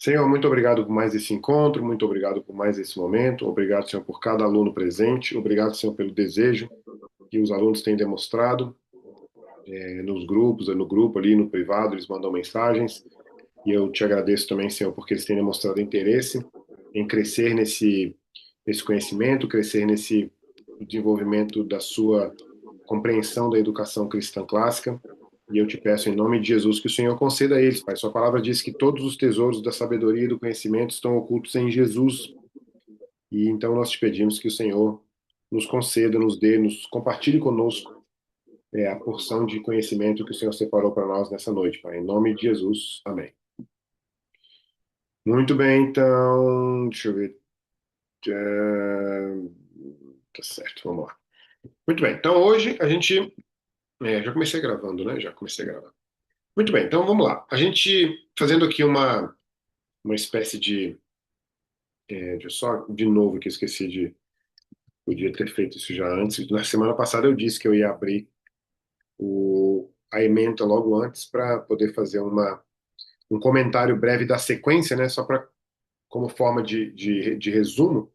Senhor, muito obrigado por mais esse encontro, muito obrigado por mais esse momento, obrigado, Senhor, por cada aluno presente, obrigado, Senhor, pelo desejo que os alunos têm demonstrado nos grupos, no grupo ali, no privado, eles mandam mensagens, e eu te agradeço também, Senhor, porque eles têm demonstrado interesse em crescer nesse conhecimento, crescer nesse desenvolvimento da sua compreensão da educação cristã clássica. E eu te peço, em nome de Jesus, que o Senhor conceda a eles, Pai. Sua palavra diz que todos os tesouros da sabedoria e do conhecimento estão ocultos em Jesus. E então nós te pedimos que o Senhor nos conceda, nos dê, nos compartilhe conosco a porção de conhecimento que o Senhor separou para nós nessa noite, Pai. Em nome de Jesus. Amém. Muito bem, então, deixa eu ver. Tá certo, vamos lá. Muito bem, então hoje a gente. Já comecei gravando, né? Já comecei gravando. Muito bem, então vamos lá. A gente fazendo aqui uma espécie de. Deixa eu só de novo que eu esqueci de. Podia ter feito isso já antes. Na semana passada eu disse que eu ia abrir a ementa logo antes para poder fazer um comentário breve da sequência, né? Só para como forma de resumo.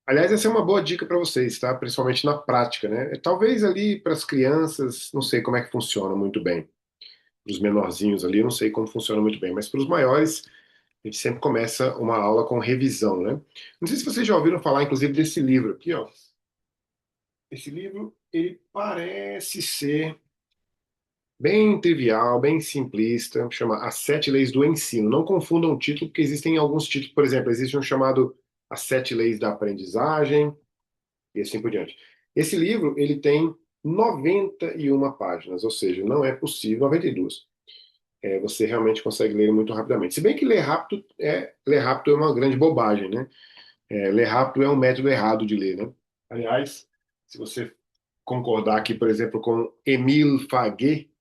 Aliás, essa é uma boa dica para vocês, tá? Principalmente na prática, né? Talvez ali para as crianças, não sei como é que funciona muito bem. Para os menorzinhos ali, eu não sei como funciona muito bem, mas para os maiores, a gente sempre começa uma aula com revisão, né? Não sei se vocês já ouviram falar, inclusive, desse livro aqui, ó. Esse livro, ele parece ser bem trivial, bem simplista, chama As Sete Leis do Ensino. Não confundam o título, porque existem alguns títulos, por exemplo, existe um chamado As Sete Leis da Aprendizagem, e assim por diante. Esse livro, ele tem 91 páginas, ou seja, não é possível, 92. Você realmente consegue ler muito rapidamente. Se bem que ler rápido é uma grande bobagem, né? Ler rápido é um método errado de ler, né? Aliás, se você concordar aqui, por exemplo, com Émile Faguet,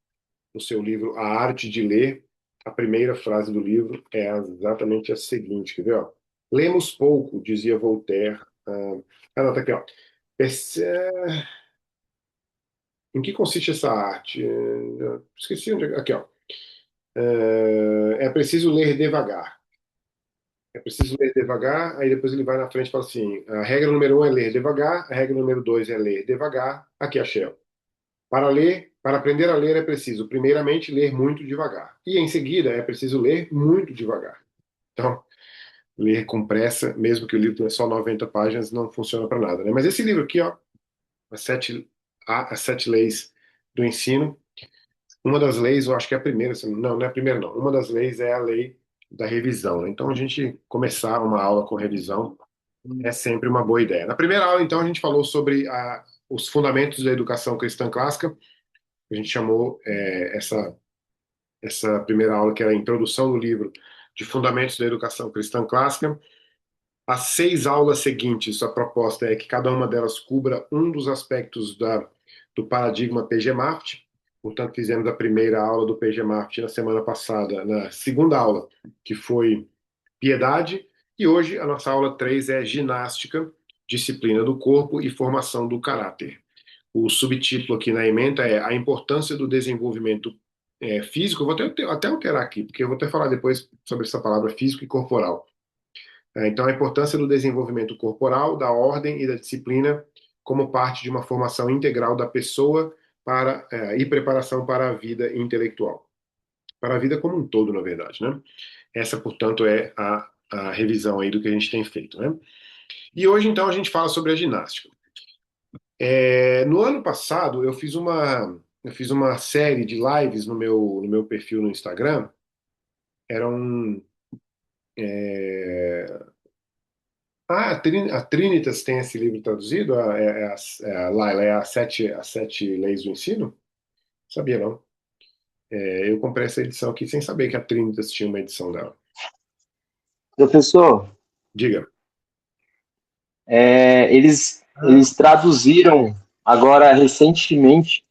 no seu livro A Arte de Ler, a primeira frase do livro é exatamente a seguinte, quer ver? Ó? Lemos pouco, dizia Voltaire. Não, tá aqui, ó. Perce- Em que consiste essa arte? Esqueci onde. Aqui, ó. É preciso ler devagar. É preciso ler devagar, aí depois ele vai na frente e fala assim: a regra número um é ler devagar, a regra número dois é ler devagar. Aqui a Shell. Para aprender a ler é preciso, primeiramente, ler muito devagar. E em seguida é preciso ler muito devagar. Então, ler com pressa, mesmo que o livro tenha só 90 páginas, não funciona para nada, né? Mas esse livro aqui, ó, As Sete, As Sete Leis do Ensino, uma das leis, eu acho que é a primeira, não, não é a primeira, não. Uma das leis é a lei da revisão, né? Então, a gente começar uma aula com revisão é sempre uma boa ideia. Na primeira aula, então, a gente falou sobre os fundamentos da educação cristã clássica. A gente chamou essa primeira aula, que era a introdução do livro, de Fundamentos da Educação Cristã Clássica. As 6 aulas seguintes, a proposta é que cada uma delas cubra um dos aspectos do paradigma PGMAFT. Portanto, fizemos a primeira aula do PGMAFT na semana passada, na segunda aula, que foi piedade, e hoje a nossa aula 3 é ginástica, disciplina do corpo e formação do caráter. O subtítulo aqui na ementa é a importância do desenvolvimento físico. Eu vou até alterar aqui, porque eu vou até falar depois sobre essa palavra físico e corporal. Então, a importância do desenvolvimento corporal, da ordem e da disciplina como parte de uma formação integral da pessoa e preparação para a vida intelectual. Para a vida como um todo, na verdade, né? Essa, portanto, é a revisão aí do que a gente tem feito, né? E hoje, então, a gente fala sobre a ginástica. No ano passado, eu fiz uma série de lives no meu perfil no Instagram. Eram. é, a Trinitas tem esse livro traduzido? Laila, é as sete leis do ensino? Sabia, não. Eu comprei essa edição aqui sem saber que a Trinitas tinha uma edição dela. Professor, Diga. eles traduziram agora recentemente,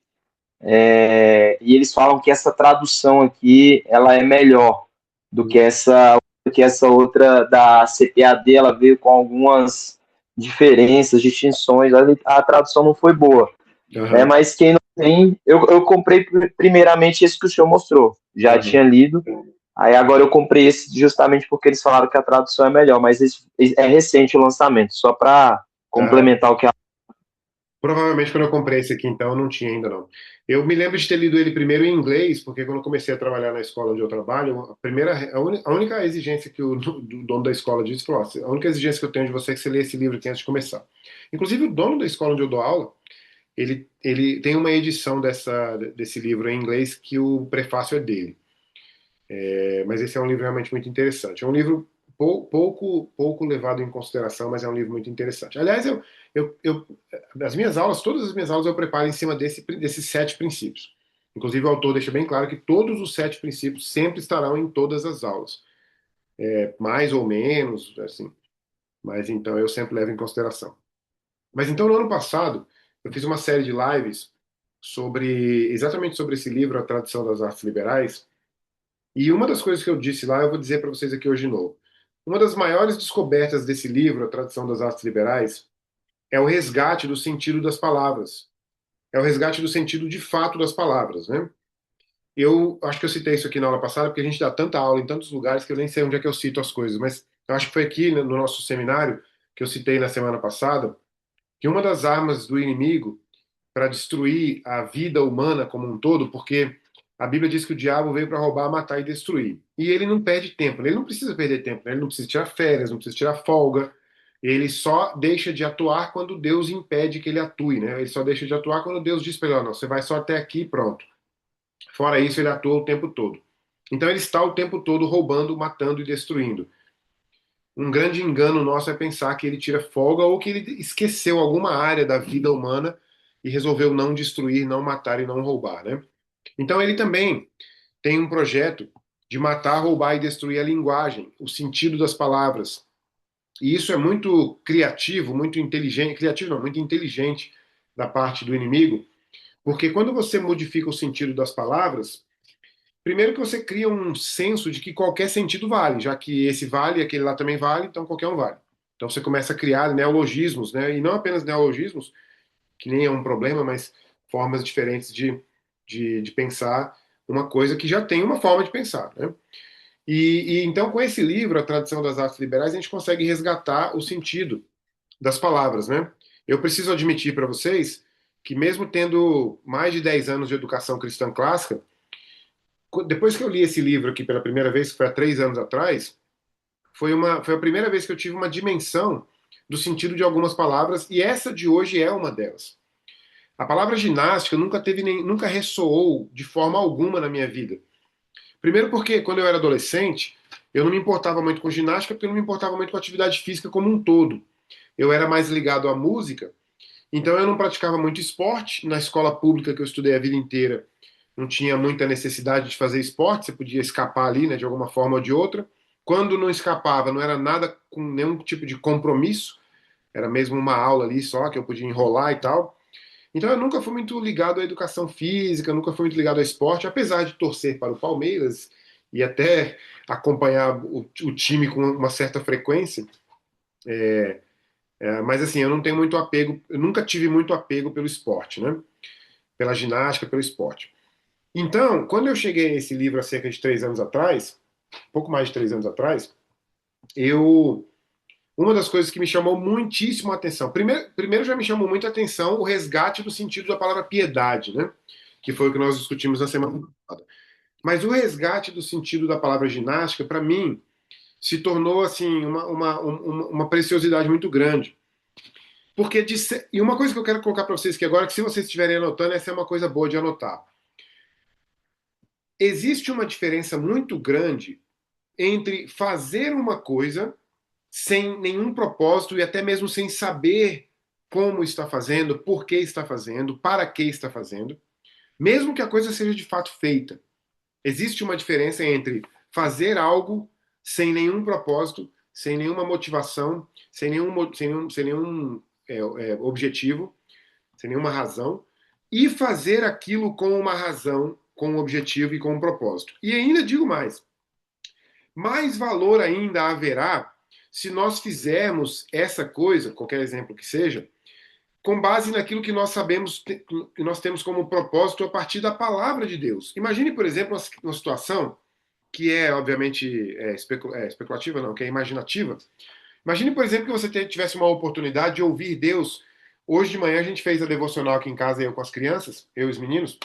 e eles falam que essa tradução aqui ela é melhor do que essa outra da CPAD. Ela veio com algumas diferenças, distinções. A tradução não foi boa, né? Aham, Mas quem não tem, eu comprei primeiramente esse que o senhor mostrou. Já aham. tinha lido, Aí agora eu comprei esse justamente porque eles falaram que a tradução é melhor, mas é recente o lançamento, só para Ah, complementar o que a... provavelmente quando eu comprei esse aqui, então, eu não tinha ainda não. Eu me lembro de ter lido ele primeiro em inglês, porque quando eu comecei a trabalhar na escola onde eu trabalho, a única exigência que o dono da escola disse foi: "Ó, a única exigência que eu tenho de você é que você lê esse livro aqui antes de começar." Inclusive, o dono da escola onde eu dou aula, ele tem uma edição desse livro em inglês que o prefácio é dele. Mas esse é um livro realmente muito interessante. É um livro pouco levado em consideração, mas é um livro muito interessante. Aliás, as minhas aulas, todas as minhas aulas eu preparo em cima desses 7 princípios. Inclusive, o autor deixa bem claro que todos os 7 princípios sempre estarão em todas as aulas, mais ou menos, assim. Mas então eu sempre levo em consideração. Mas então, no ano passado, eu fiz uma série de lives exatamente sobre esse livro, A Tradição das Artes Liberais. E uma das coisas que eu disse lá, eu vou dizer para vocês aqui hoje de novo. Uma das maiores descobertas desse livro, A Tradição das Artes Liberais, é o resgate do sentido das palavras. É o resgate do sentido de fato das palavras, né? Eu acho que eu citei isso aqui na aula passada, porque a gente dá tanta aula em tantos lugares que eu nem sei onde é que eu cito as coisas, mas eu acho que foi aqui no nosso seminário que eu citei na semana passada que uma das armas do inimigo para destruir a vida humana como um todo, porque a Bíblia diz que o diabo veio para roubar, matar e destruir. E ele não perde tempo, né? Ele não precisa perder tempo, né? Ele não precisa tirar férias, não precisa tirar folga. Ele só deixa de atuar quando Deus impede que ele atue, né? Ele só deixa de atuar quando Deus diz para ele: "Ó, não, você vai só até aqui e pronto." Fora isso, ele atua o tempo todo. Então ele está o tempo todo roubando, matando e destruindo. Um grande engano nosso é pensar que ele tira folga ou que ele esqueceu alguma área da vida humana e resolveu não destruir, não matar e não roubar, né? Então ele também tem um projeto de matar, roubar e destruir a linguagem, o sentido das palavras. E isso é muito criativo, muito inteligente, criativo não, muito inteligente da parte do inimigo, porque quando você modifica o sentido das palavras, primeiro que você cria um senso de que qualquer sentido vale, já que esse vale, aquele lá também vale, então qualquer um vale. Então você começa a criar neologismos, né? E não apenas neologismos, que nem é um problema, mas formas diferentes de pensar uma coisa que já tem uma forma de pensar, né? E então, com esse livro, A Tradição das Artes Liberais, a gente consegue resgatar o sentido das palavras, né? Eu preciso admitir para vocês que, mesmo tendo mais de 10 anos de educação cristã clássica, depois que eu li esse livro aqui pela primeira vez, que foi há 3 anos atrás, foi a primeira vez que eu tive uma dimensão do sentido de algumas palavras, e essa de hoje é uma delas. A palavra ginástica nunca ressoou de forma alguma na minha vida. Primeiro porque quando eu era adolescente, eu não me importava muito com ginástica, porque eu não me importava muito com atividade física como um todo. Eu era mais ligado à música, então eu não praticava muito esporte. Na escola pública que eu estudei a vida inteira, não tinha muita necessidade de fazer esporte, você podia escapar ali, né, de alguma forma ou de outra. Quando não escapava, não era nada com nenhum tipo de compromisso, era mesmo uma aula ali só que eu podia enrolar e tal. Então eu nunca fui muito ligado à educação física, nunca fui muito ligado ao esporte, apesar de torcer para o Palmeiras e até acompanhar o time com uma certa frequência. Mas assim, eu não tenho muito apego, eu nunca tive muito apego pelo esporte, né? Pela ginástica, pelo esporte. Então, quando eu cheguei nesse livro há cerca de 3 anos atrás, pouco mais de 3 anos atrás, eu uma das coisas que me chamou muitíssimo a atenção. Primeiro já me chamou muito a atenção o resgate do sentido da palavra piedade, né? Que foi o que nós discutimos na semana passada. Mas o resgate do sentido da palavra ginástica, para mim, se tornou assim uma preciosidade muito grande. E uma coisa que eu quero colocar para vocês aqui agora, que se vocês estiverem anotando, essa é uma coisa boa de anotar. Existe uma diferença muito grande entre fazer uma coisa sem nenhum propósito e até mesmo sem saber como está fazendo, por que está fazendo, para que está fazendo, mesmo que a coisa seja de fato feita. Existe uma diferença entre fazer algo sem nenhum propósito, sem nenhuma motivação, sem nenhum objetivo, sem nenhuma razão, e fazer aquilo com uma razão, com um objetivo e com um propósito. E ainda digo mais valor ainda haverá se nós fizermos essa coisa, qualquer exemplo que seja, com base naquilo que nós sabemos, que nós temos como propósito a partir da palavra de Deus. Imagine, por exemplo, uma situação que é, obviamente, especulativa, não, que é imaginativa. Imagine, por exemplo, que você tivesse uma oportunidade de ouvir Deus. Hoje de manhã a gente fez a devocional aqui em casa, eu com as crianças, eu e os meninos,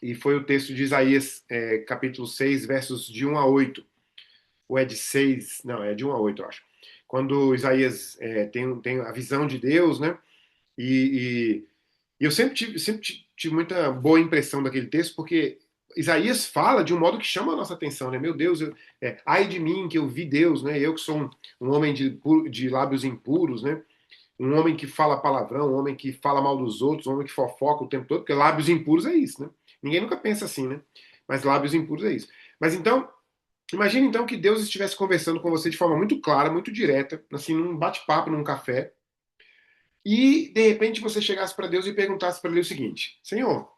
e foi o texto de Isaías, capítulo 6, versos de 1 a 8. Ou é de 6? Não, é de 1 a 8, eu acho. Quando Isaías tem a visão de Deus, né? E, e eu sempre tive muita boa impressão daquele texto, porque Isaías fala de um modo que chama a nossa atenção, né? Meu Deus, ai de mim que eu vi Deus, né? Eu que sou um homem de lábios impuros, né? Um homem que fala palavrão, um homem que fala mal dos outros, um homem que fofoca o tempo todo, porque lábios impuros é isso, né? Ninguém nunca pensa assim, né? Mas lábios impuros é isso. Mas então, imagine então que Deus estivesse conversando com você de forma muito clara, muito direta, assim, num bate-papo, num café, e de repente você chegasse para Deus e perguntasse para ele o seguinte: Senhor,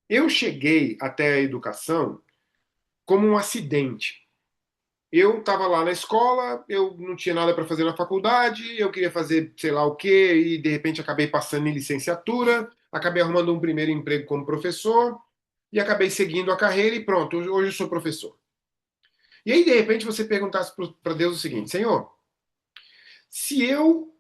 eu cheguei até a educação como um acidente. Eu estava lá na escola, eu não tinha nada para fazer na faculdade, eu queria fazer sei lá o quê, e de repente acabei passando em licenciatura, acabei arrumando um primeiro emprego como professor, e acabei seguindo a carreira e pronto, hoje eu sou professor. E aí, de repente, você perguntasse para Deus o seguinte: Senhor, se eu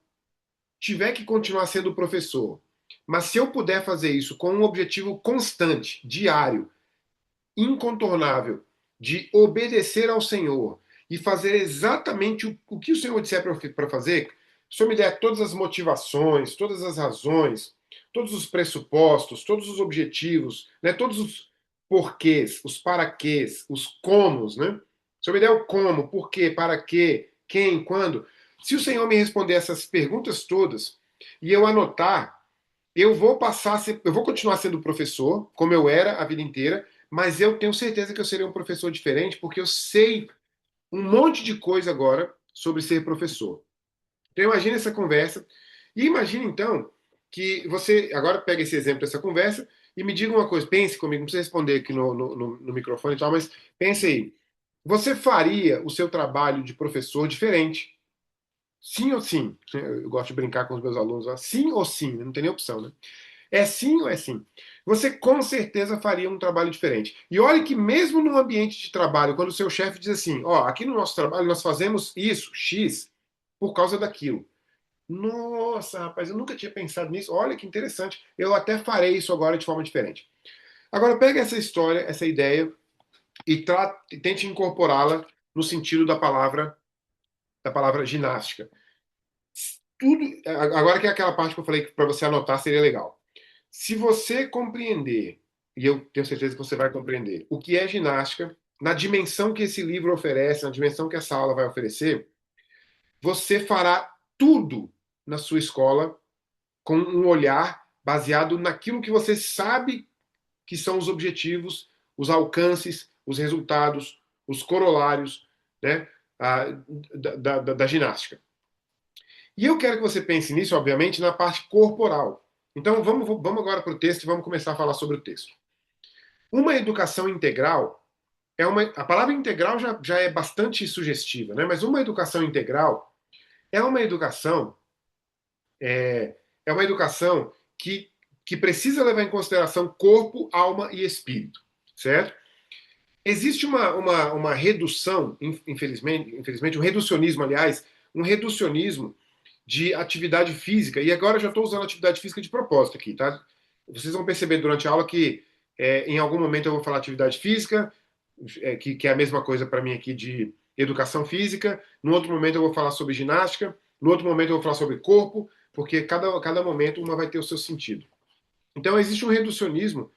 tiver que continuar sendo professor, mas se eu puder fazer isso com um objetivo constante, diário, incontornável, de obedecer ao Senhor e fazer exatamente o que o Senhor disser para fazer, o Senhor me der todas as motivações, todas as razões, todos os pressupostos, todos os objetivos, né, todos os porquês, os paraquês, os comos, né? O Senhor me der o como, porquê, para quê, quem, quando. Se o Senhor me responder essas perguntas todas e eu anotar, eu vou continuar sendo professor, como eu era a vida inteira, mas eu tenho certeza que eu serei um professor diferente, porque eu sei um monte de coisa agora sobre ser professor. Então imagine essa conversa, e imagine então que você agora pega esse exemplo dessa conversa e me diga uma coisa, pense comigo, não precisa responder aqui no microfone e tal, mas pense aí. Você faria o seu trabalho de professor diferente? Sim ou sim? Eu gosto de brincar com os meus alunos, sim ou sim, não tem nem opção, né? É sim ou é sim? Você com certeza faria um trabalho diferente. E olhe que mesmo no ambiente de trabalho, quando o seu chefe diz assim, ó, aqui no nosso trabalho nós fazemos isso, X, por causa daquilo. Nossa, rapaz, eu nunca tinha pensado nisso. Olha que interessante. Eu até farei isso agora de forma diferente. Agora pega essa história, essa ideia e tente incorporá-la no sentido da palavra ginástica. Tudo, agora que é aquela parte que eu falei que para você anotar seria legal. Se você compreender, e eu tenho certeza que você vai compreender, o que é ginástica, na dimensão que esse livro oferece, na dimensão que essa aula vai oferecer, você fará tudo na sua escola com um olhar baseado naquilo que você sabe que são os objetivos, os alcances, os resultados, os corolários, né, da ginástica. E eu quero que você pense nisso, obviamente, na parte corporal. Então vamos agora para o texto e vamos começar a falar sobre o texto. Uma educação integral a palavra integral já é bastante sugestiva, né? Mas uma educação integral é uma educação é uma educação que precisa levar em consideração corpo, alma e espírito, certo? Existe uma redução, infelizmente, um reducionismo, aliás, um reducionismo de atividade física, e agora eu já estou usando atividade física de propósito aqui, tá? Vocês vão perceber durante a aula que em algum momento eu vou falar atividade física, que é a mesma coisa para mim aqui de educação física, no outro momento eu vou falar sobre ginástica, no outro momento eu vou falar sobre corpo, porque cada momento uma vai ter o seu sentido. Então existe um reducionismo,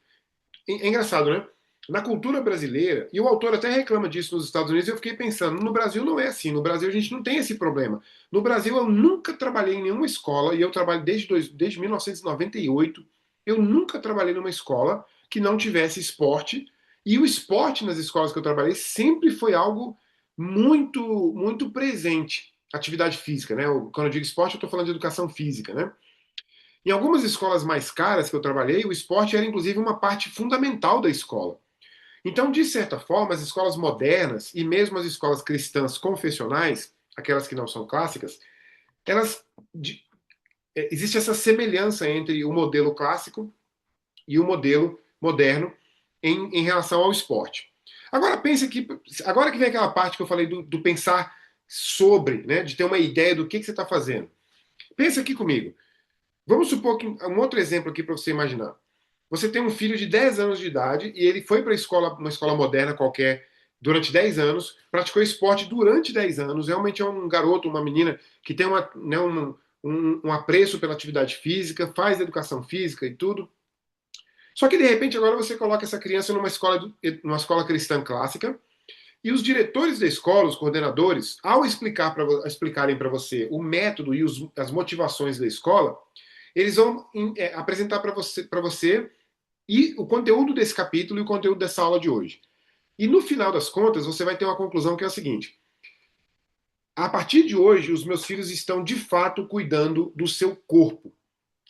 é engraçado, né? Na cultura brasileira, e o autor até reclama disso nos Estados Unidos, eu fiquei pensando, no Brasil não é assim, no Brasil a gente não tem esse problema. No Brasil eu nunca trabalhei em nenhuma escola, e eu trabalho desde 1998, eu nunca trabalhei numa escola que não tivesse esporte, e o esporte nas escolas que eu trabalhei sempre foi algo muito, muito presente. Atividade física, né? Quando eu digo esporte, eu estou falando de educação física, né? Em algumas escolas mais caras que eu trabalhei, o esporte era inclusive uma parte fundamental da escola. Então, de certa forma, as escolas modernas e mesmo as escolas cristãs confessionais, aquelas que não são clássicas, elas existe essa semelhança entre o modelo clássico e o modelo moderno em relação ao esporte. Agora pense aqui, agora que vem aquela parte que eu falei do pensar sobre, né, de ter uma ideia do que você está fazendo. Pensa aqui comigo. Vamos supor que um outro exemplo aqui para você imaginar. Você tem um filho de 10 anos de idade e ele foi para a escola, uma escola moderna qualquer, durante 10 anos, praticou esporte durante 10 anos, realmente é um garoto, uma menina que tem um apreço pela atividade física, faz educação física e tudo. Só que de repente agora você coloca essa criança numa escola cristã clássica e os diretores da escola, os coordenadores, ao explicarem para você o método e as motivações da escola, eles vão apresentar para você e o conteúdo desse capítulo e o conteúdo dessa aula de hoje. E no final das contas, você vai ter uma conclusão que é a seguinte: a partir de hoje, os meus filhos estão de fato cuidando do seu corpo.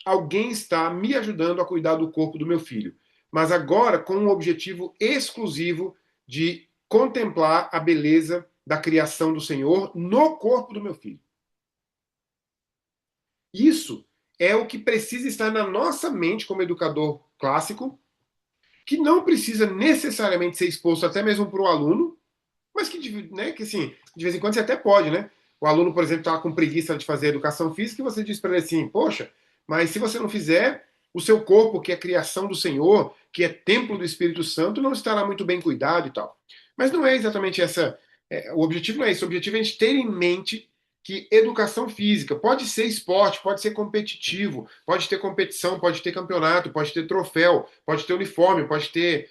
Alguém está me ajudando a cuidar do corpo do meu filho, mas agora com um objetivo exclusivo de contemplar a beleza da criação do Senhor no corpo do meu filho. Isso é o que precisa estar na nossa mente como educador clássico, que não precisa necessariamente ser exposto até mesmo para o aluno, mas que assim, de vez em quando você até pode, né? O aluno, por exemplo, está com preguiça de fazer educação física e você diz para ele assim: poxa, mas se você não fizer, o seu corpo, que é criação do Senhor, que é templo do Espírito Santo, não estará muito bem cuidado e tal. Mas não é exatamente essa. O objetivo não é esse. O objetivo é a gente ter em mente que educação física pode ser esporte, pode ser competitivo, pode ter competição, pode ter campeonato, pode ter troféu, pode ter uniforme, pode ter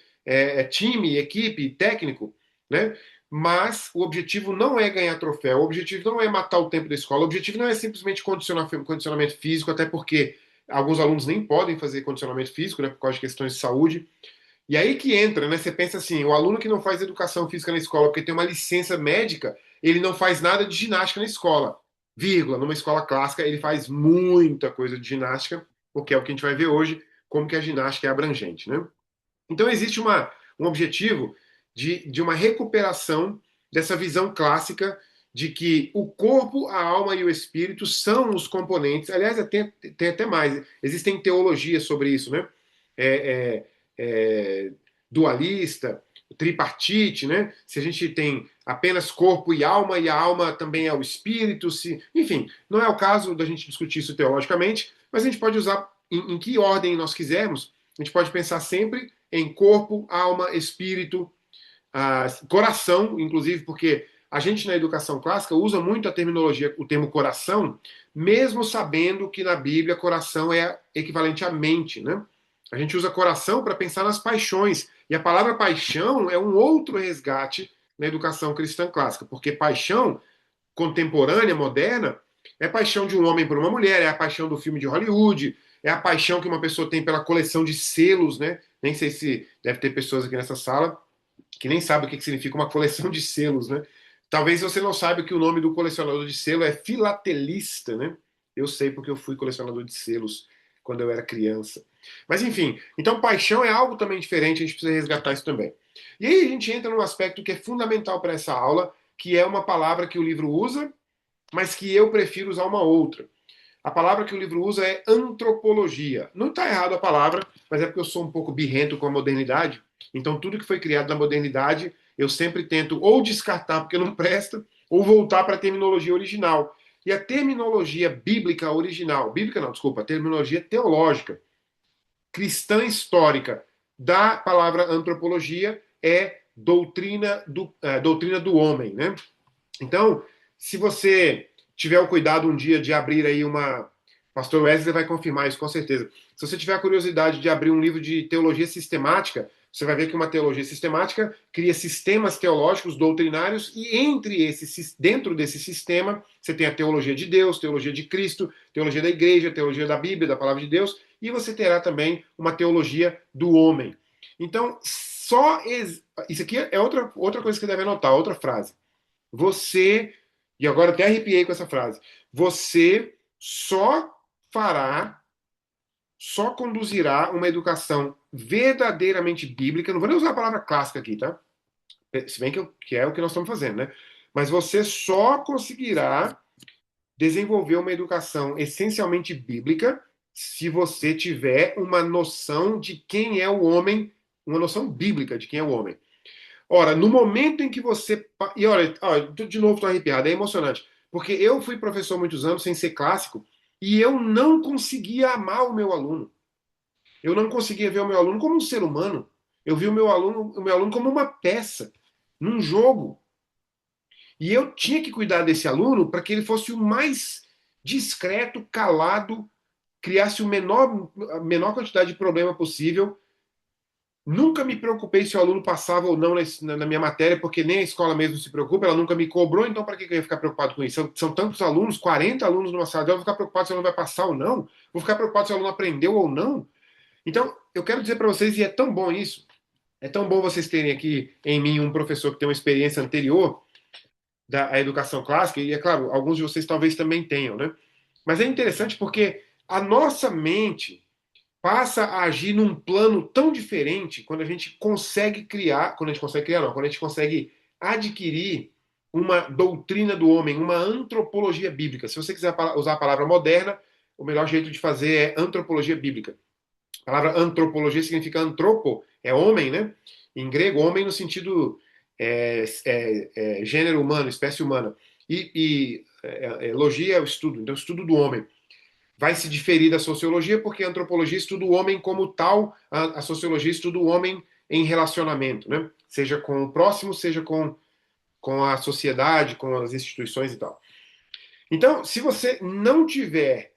time, equipe, técnico, né? Mas o objetivo não é ganhar troféu, o objetivo não é matar o tempo da escola, o objetivo não é simplesmente condicionamento físico, até porque alguns alunos nem podem fazer condicionamento físico, né, por causa de questões de saúde. E aí que entra, né? Você pensa assim, o aluno que não faz educação física na escola porque tem uma licença médica, ele não faz nada de ginástica na escola. Vírgula, numa escola clássica ele faz muita coisa de ginástica, porque é o que a gente vai ver hoje, como que a ginástica é abrangente, né? Então existe um objetivo de uma recuperação dessa visão clássica de que o corpo, a alma e o espírito são os componentes. Aliás, tem até mais. Existem teologias sobre isso, né? É, é, dualista, tripartite, né? Se a gente tem apenas corpo e a alma também é o espírito, enfim, não é o caso da gente discutir isso teologicamente, mas a gente pode usar em que ordem nós quisermos. A gente pode pensar sempre em corpo, alma, espírito, coração, inclusive, porque a gente na educação clássica usa muito a terminologia, o termo coração, mesmo sabendo que na Bíblia coração é equivalente à mente, né? A gente usa coração para pensar nas paixões, e a palavra paixão é um outro resgate na educação cristã clássica, porque paixão contemporânea, moderna, é a paixão de um homem por uma mulher, é a paixão do filme de Hollywood, é a paixão que uma pessoa tem pela coleção de selos, né? Nem sei se deve ter pessoas aqui nessa sala que nem sabem o que significa uma coleção de selos, né? Talvez você não saiba que o nome do colecionador de selo é filatelista, né? Eu sei porque eu fui colecionador de selos quando eu era criança. Mas enfim, então paixão é algo também diferente, a gente precisa resgatar isso também. E aí a gente entra num aspecto que é fundamental para essa aula, que é uma palavra que o livro usa, mas que eu prefiro usar uma outra. A palavra que o livro usa é antropologia. Não está errado a palavra, mas é porque eu sou um pouco birrento com a modernidade. Então, tudo que foi criado na modernidade, eu sempre tento ou descartar porque não presta, ou voltar para a terminologia original. E a terminologia bíblica original, bíblica não, desculpa, a terminologia teológica, cristã histórica da palavra antropologia é doutrina do homem, né? Então, se você tiver o cuidado um dia de abrir aí uma. Pastor Wesley vai confirmar isso com certeza. Se você tiver a curiosidade de abrir um livro de teologia sistemática, você vai ver que uma teologia sistemática cria sistemas teológicos doutrinários e dentro desse sistema, você tem a teologia de Deus, teologia de Cristo, teologia da igreja, teologia da Bíblia, da palavra de Deus, e você terá também uma teologia do homem. Então, isso aqui é outra coisa que você deve anotar, outra frase. Você, e agora até arrepiei com essa frase, você só fará, só conduzirá uma educação verdadeiramente bíblica, não vou nem usar a palavra clássica aqui, tá? Se bem que é o que nós estamos fazendo, né? Mas você só conseguirá desenvolver uma educação essencialmente bíblica se você tiver uma noção de quem é o homem, uma noção bíblica de quem é o homem. Ora, no momento em que você. E olha, de novo estou arrepiado, é emocionante. Porque eu fui professor muitos anos sem ser clássico e eu não conseguia amar o meu aluno. Eu não conseguia ver o meu aluno como um ser humano. Eu vi o meu aluno como uma peça, num jogo. E eu tinha que cuidar desse aluno para que ele fosse o mais discreto, calado, criasse a menor quantidade de problema possível. Nunca me preocupei se o aluno passava ou não na minha matéria, porque nem a escola mesmo se preocupa, ela nunca me cobrou, então para que eu ia ficar preocupado com isso? São tantos alunos, 40 alunos numa sala de aula, eu vou ficar preocupado se o aluno vai passar ou não? Vou ficar preocupado se o aluno aprendeu ou não? Então, eu quero dizer para vocês, e é tão bom isso, é tão bom vocês terem aqui em mim um professor que tem uma experiência anterior da educação clássica, e é claro, alguns de vocês talvez também tenham, né? Mas é interessante porque a nossa mente passa a agir num plano tão diferente quando a gente consegue criar, quando a gente consegue criar, não, quando a gente consegue adquirir uma doutrina do homem, uma antropologia bíblica. Se você quiser usar a palavra moderna, o melhor jeito de fazer é antropologia bíblica. A palavra antropologia significa antropo, é homem, né? Em grego, homem no sentido gênero humano, espécie humana. E logia é o estudo, então estudo do homem. Vai se diferir da sociologia, porque a antropologia estuda o homem como tal, a sociologia estuda o homem em relacionamento, né? Seja com o próximo, seja com a sociedade, com as instituições e tal. Então, se você não tiver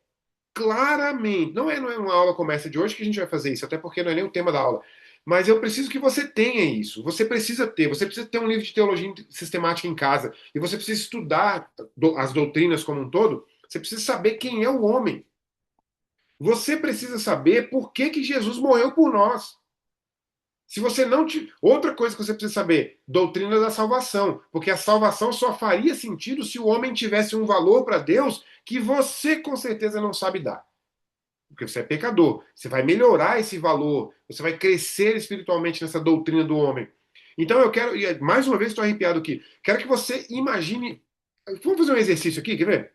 claramente, não é uma aula como essa de hoje que a gente vai fazer isso, até porque não é nem o tema da aula, mas eu preciso que você tenha isso. Você precisa ter um livro de teologia sistemática em casa, e você precisa estudar as doutrinas como um todo, você precisa saber quem é o homem. Você precisa saber por que, que Jesus morreu por nós. Se você não te... Outra coisa que você precisa saber, doutrina da salvação, porque a salvação só faria sentido se o homem tivesse um valor para Deus que você com certeza não sabe dar. Porque você é pecador. Você vai melhorar esse valor, você vai crescer espiritualmente nessa doutrina do homem. Então eu quero, e mais uma vez estou arrepiado aqui, quero que você imagine. Vamos fazer um exercício aqui, quer ver?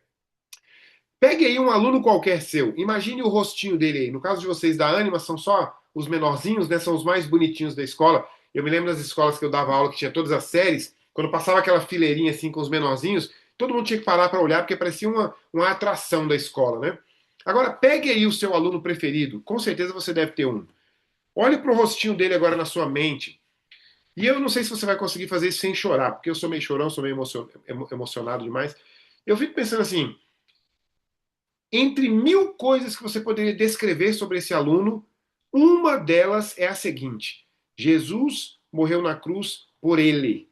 Pegue aí um aluno qualquer seu, imagine o rostinho dele aí. No caso de vocês da Anima, são só os menorzinhos, né? São os mais bonitinhos da escola. Eu me lembro das escolas que eu dava aula, que tinha todas as séries, quando passava aquela fileirinha assim com os menorzinhos, todo mundo tinha que parar para olhar, porque parecia uma atração da escola, né? Agora, pegue aí o seu aluno preferido, com certeza você deve ter um. Olhe para o rostinho dele agora na sua mente. E eu não sei se você vai conseguir fazer isso sem chorar, porque eu sou meio chorão, sou meio emocionado demais. Eu fico pensando assim, entre mil coisas que você poderia descrever sobre esse aluno, uma delas é a seguinte: Jesus morreu na cruz por ele.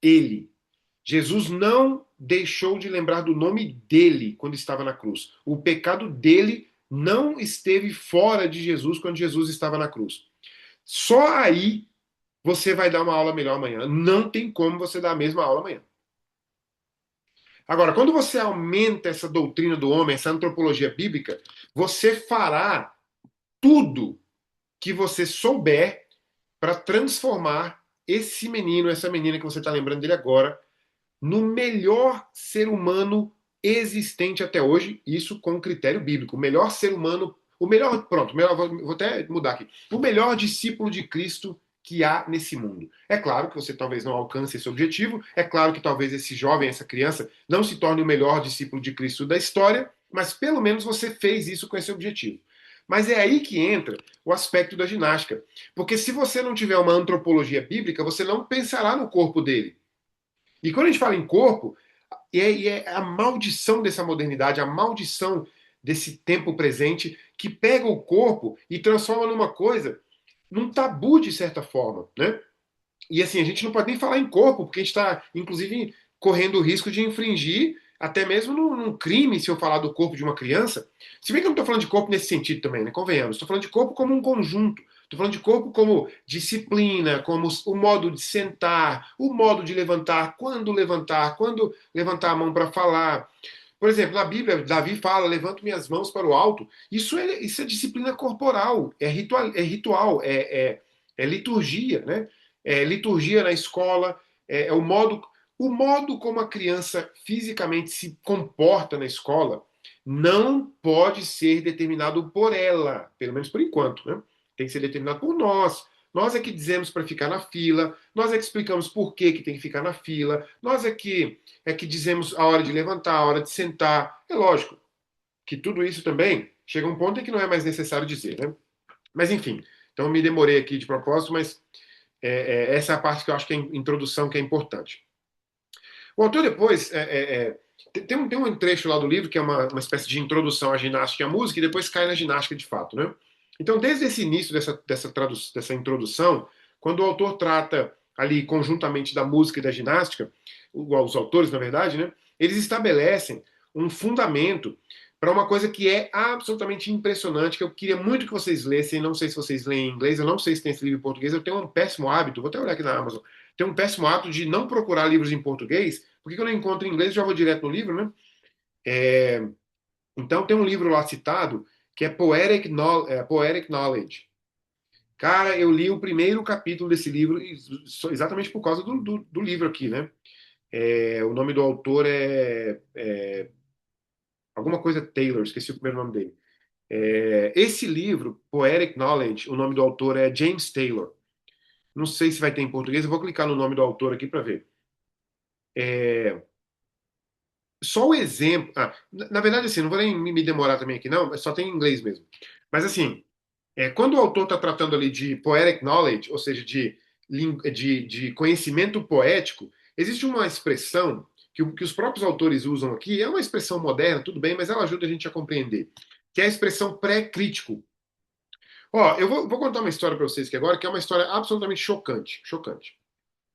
Ele. Jesus não deixou de lembrar do nome dele quando estava na cruz. O pecado dele não esteve fora de Jesus quando Jesus estava na cruz. Só aí você vai dar uma aula melhor amanhã. Não tem como você dar a mesma aula amanhã. Agora, quando você aumenta essa doutrina do homem, essa antropologia bíblica, você fará tudo que você souber para transformar esse menino, essa menina que você está lembrando dele agora, no melhor ser humano existente até hoje, isso com critério bíblico. O melhor ser humano, o melhor, pronto, vou até mudar aqui. O melhor discípulo de Cristo que há nesse mundo. É claro que você talvez não alcance esse objetivo, é claro que talvez esse jovem, essa criança, não se torne o melhor discípulo de Cristo da história, mas pelo menos você fez isso com esse objetivo. Mas é aí que entra o aspecto da ginástica. Porque se você não tiver uma antropologia bíblica, você não pensará no corpo dele. E quando a gente fala em corpo, é a maldição dessa modernidade, a maldição desse tempo presente que pega o corpo e transforma numa coisa, num tabu de certa forma, né? E assim, a gente não pode nem falar em corpo, porque a gente está, inclusive, correndo o risco de infringir até mesmo num crime se eu falar do corpo de uma criança. Se bem que eu não estou falando de corpo nesse sentido também, né? Convenhamos. Estou falando de corpo como um conjunto. Estou falando de corpo como disciplina, como o modo de sentar, o modo de levantar, quando levantar a mão para falar. Por exemplo, na Bíblia, Davi fala: levanto minhas mãos para o alto. Isso é disciplina corporal, é liturgia, né? É liturgia na escola, é o modo como a criança fisicamente se comporta na escola não pode ser determinado por ela, pelo menos por enquanto, né? Tem que ser determinado por nós, Nós é que dizemos para ficar na fila, nós é que explicamos por que, que tem que ficar na fila, nós é que dizemos a hora de levantar, a hora de sentar. É lógico que tudo isso também chega a um ponto em que não é mais necessário dizer, né? Mas enfim, então eu me demorei aqui de propósito, mas essa é a parte que eu acho que é a introdução que é importante. O autor depois tem um trecho lá do livro que é uma espécie de introdução à ginástica e à música e depois cai na ginástica de fato, né? Então, desde esse início dessa introdução, quando o autor trata ali conjuntamente da música e da ginástica, os autores, na verdade, né, eles estabelecem um fundamento para uma coisa que é absolutamente impressionante, que eu queria muito que vocês lessem, não sei se vocês leem em inglês, eu não sei se tem esse livro em português, eu tenho um péssimo hábito, vou até olhar aqui na Amazon, tenho um péssimo hábito de não procurar livros em português, porque quando eu encontro em inglês, já vou direto no livro, né? É, então tem um livro lá citado que é Poetic Knowledge. Cara, eu li o primeiro capítulo desse livro exatamente por causa do livro aqui, né? O nome do autor é alguma coisa Taylor, esqueci o primeiro nome dele. Esse livro, Poetic Knowledge, o nome do autor é James Taylor. Não sei se vai ter em português, eu vou clicar no nome do autor aqui para ver. É, Só o exemplo. Na verdade, assim, não vou nem me demorar também aqui, não, mas só tem em inglês mesmo. Mas, assim, quando o autor está tratando ali de poetic knowledge, ou seja, de conhecimento poético, existe uma expressão que os próprios autores usam aqui, é uma expressão moderna, tudo bem, mas ela ajuda a gente a compreender, que é a expressão pré-crítico. Ó, eu vou contar uma história para vocês aqui agora, que é uma história absolutamente chocante. Chocante.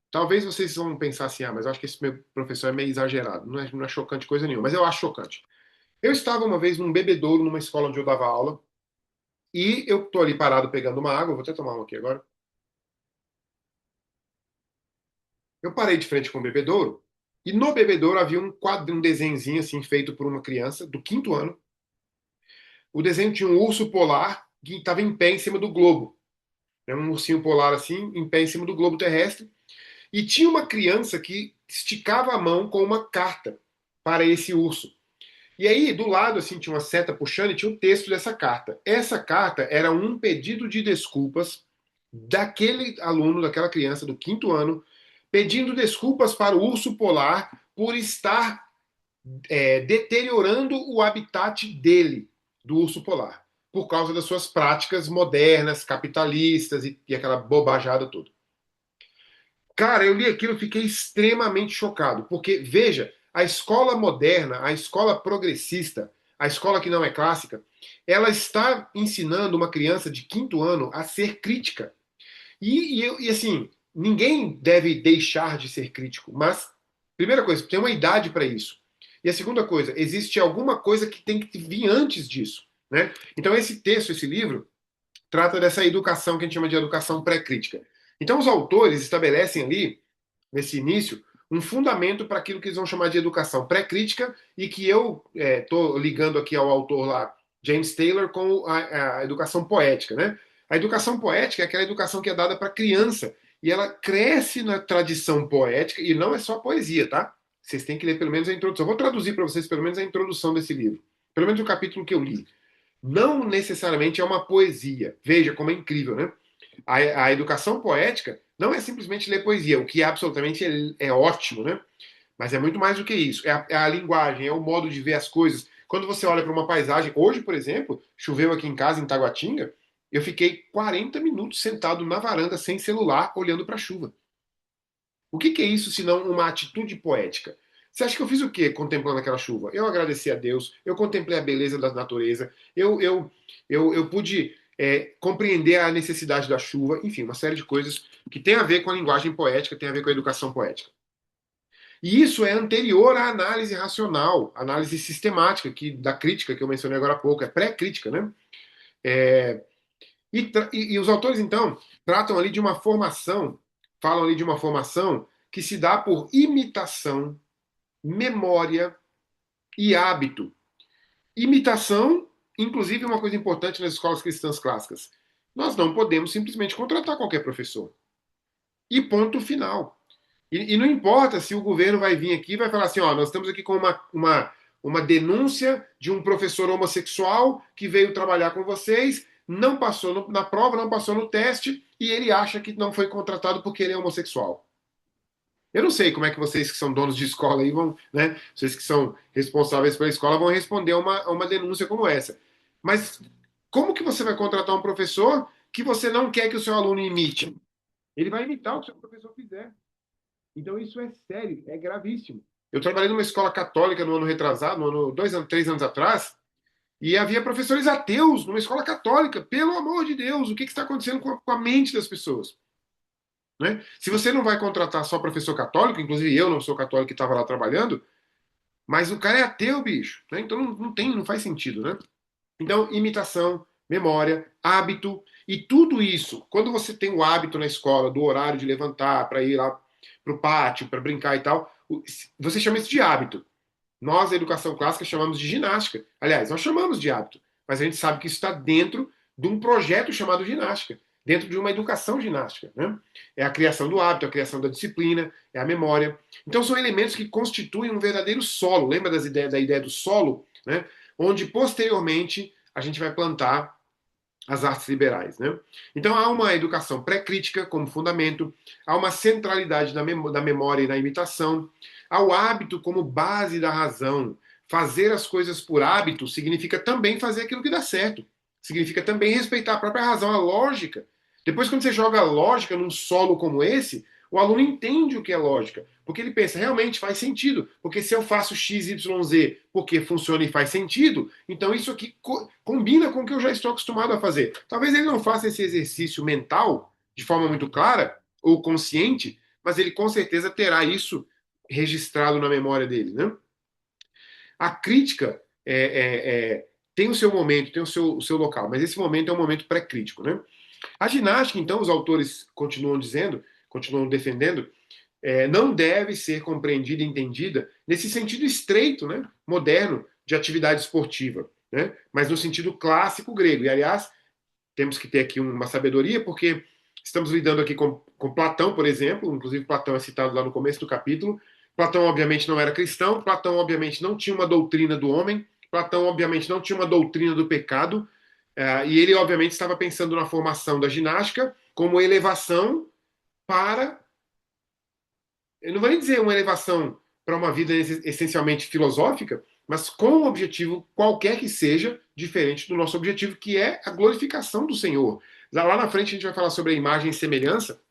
Talvez vocês vão pensar assim, mas eu acho que esse meu professor é meio exagerado. Não é chocante coisa nenhuma, mas eu acho chocante. Eu estava uma vez num bebedouro numa escola onde eu dava aula, e eu tô ali parado pegando uma água, vou até tomar uma aqui agora. Eu parei de frente com o bebedouro, e no bebedouro havia um quadro, um desenhozinho assim feito por uma criança do quinto ano. O desenho tinha um urso polar que estava em pé em cima do globo. É um ursinho polar assim, em pé em cima do globo terrestre. E tinha uma criança que esticava a mão com uma carta para esse urso. E aí, do lado, assim, tinha uma seta puxando e tinha o texto dessa carta. Essa carta era um pedido de desculpas daquele aluno, daquela criança do quinto ano, pedindo desculpas para o urso polar por estar deteriorando o habitat dele, do urso polar, por causa das suas práticas modernas, capitalistas e aquela bobajada toda. Cara, eu li aquilo e fiquei extremamente chocado, porque, veja, a escola moderna, a escola progressista, a escola que não é clássica, ela está ensinando uma criança de quinto ano a ser crítica. E assim, ninguém deve deixar de ser crítico, mas, primeira coisa, tem uma idade para isso. E a segunda coisa, existe alguma coisa que tem que vir antes disso. Né? Então, esse texto, esse livro, trata dessa educação que a gente chama de educação pré-crítica. Então, os autores estabelecem ali, nesse início, um fundamento para aquilo que eles vão chamar de educação pré-crítica e que eu estou ligando aqui ao autor lá, James Taylor, com a educação poética. Né? A educação poética é aquela educação que é dada para criança e ela cresce na tradição poética e não é só poesia, tá? Vocês têm que ler pelo menos a introdução. Eu vou traduzir para vocês pelo menos a introdução desse livro. Pelo menos o capítulo que eu li. Não necessariamente é uma poesia. Veja como é incrível, né? A educação poética não é simplesmente ler poesia, o que absolutamente é ótimo, né? Mas é muito mais do que isso. É a linguagem, é o modo de ver as coisas. Quando você olha para uma paisagem, hoje, por exemplo, choveu aqui em casa, em Taguatinga, eu fiquei 40 minutos sentado na varanda sem celular, olhando para a chuva. O que é isso senão uma atitude poética? Você acha que eu fiz o quê contemplando aquela chuva? Eu agradeci a Deus, eu contemplei a beleza da natureza, eu pude compreender a necessidade da chuva, enfim, uma série de coisas que tem a ver com a linguagem poética, tem a ver com a educação poética. E isso é anterior à análise racional, análise sistemática da crítica que eu mencionei agora há pouco, é pré-crítica, né? É, e os autores, então, tratam ali de uma formação, falam ali de uma formação que se dá por imitação, memória e hábito. Imitação, inclusive, é uma coisa importante nas escolas cristãs clássicas. Nós não podemos simplesmente contratar qualquer professor. E ponto final. E não importa se o governo vai vir aqui e vai falar assim: ó, nós estamos aqui com uma denúncia de um professor homossexual que veio trabalhar com vocês. não passou na prova, não passou no teste, e ele acha que não foi contratado porque ele é homossexual. Eu não sei como é que vocês que são donos de escola aí vão, né? Vocês que são responsáveis pela escola vão responder a uma denúncia como essa. Mas como que você vai contratar um professor que você não quer que o seu aluno imite? Ele vai imitar o que o seu professor fizer. Então isso é sério, é gravíssimo. Eu trabalhei numa escola católica no ano retrasado, no ano, 2 anos, 3 anos atrás, e havia professores ateus numa escola católica. Pelo amor de Deus, o que está acontecendo com a mente das pessoas? Né? Se você não vai contratar só professor católico, inclusive eu não sou católico e estava lá trabalhando, mas o cara é ateu, bicho. Né? Então não faz sentido. Né? Então, imitação, memória, hábito, e tudo isso, quando você tem o hábito na escola do horário de levantar para ir lá para o pátio, para brincar e tal, você chama isso de hábito. Nós, da educação clássica, chamamos de ginástica. Aliás, nós chamamos de hábito, mas a gente sabe que isso está dentro de um projeto chamado ginástica, dentro de uma educação ginástica. Né? É a criação do hábito, a criação da disciplina, é a memória. Então, são elementos que constituem um verdadeiro solo. Lembra da ideia do solo? Né? Onde, posteriormente, a gente vai plantar as artes liberais. Né? Então há uma educação pré-crítica como fundamento, há uma centralidade da memória e na imitação, há o hábito como base da razão. Fazer as coisas por hábito significa também fazer aquilo que dá certo. Significa também respeitar a própria razão, a lógica. Depois, quando você joga a lógica num solo como esse, o aluno entende o que é lógica, porque ele pensa, realmente faz sentido, porque se eu faço x, y, z porque funciona e faz sentido, então isso aqui combina com o que eu já estou acostumado a fazer. Talvez ele não faça esse exercício mental de forma muito clara ou consciente, mas ele com certeza terá isso registrado na memória dele. Né? A crítica tem o seu momento, tem o seu local, mas esse momento é um momento pré-crítico. Né? A ginástica, então, os autores continuam dizendo, continuam defendendo, não deve ser compreendida e entendida nesse sentido estreito, né, moderno, de atividade esportiva, né, mas no sentido clássico grego. E, aliás, temos que ter aqui uma sabedoria, porque estamos lidando aqui com Platão, por exemplo, inclusive Platão é citado lá no começo do capítulo. Platão, obviamente, não era cristão, Platão, obviamente, não tinha uma doutrina do homem, Platão, obviamente, não tinha uma doutrina do pecado, e ele, obviamente, estava pensando na formação da ginástica como elevação para, eu não vou nem dizer uma elevação para uma vida essencialmente filosófica, mas com um objetivo qualquer que seja, diferente do nosso objetivo, que é a glorificação do Senhor. Lá na frente a gente vai falar sobre a imagem e semelhança.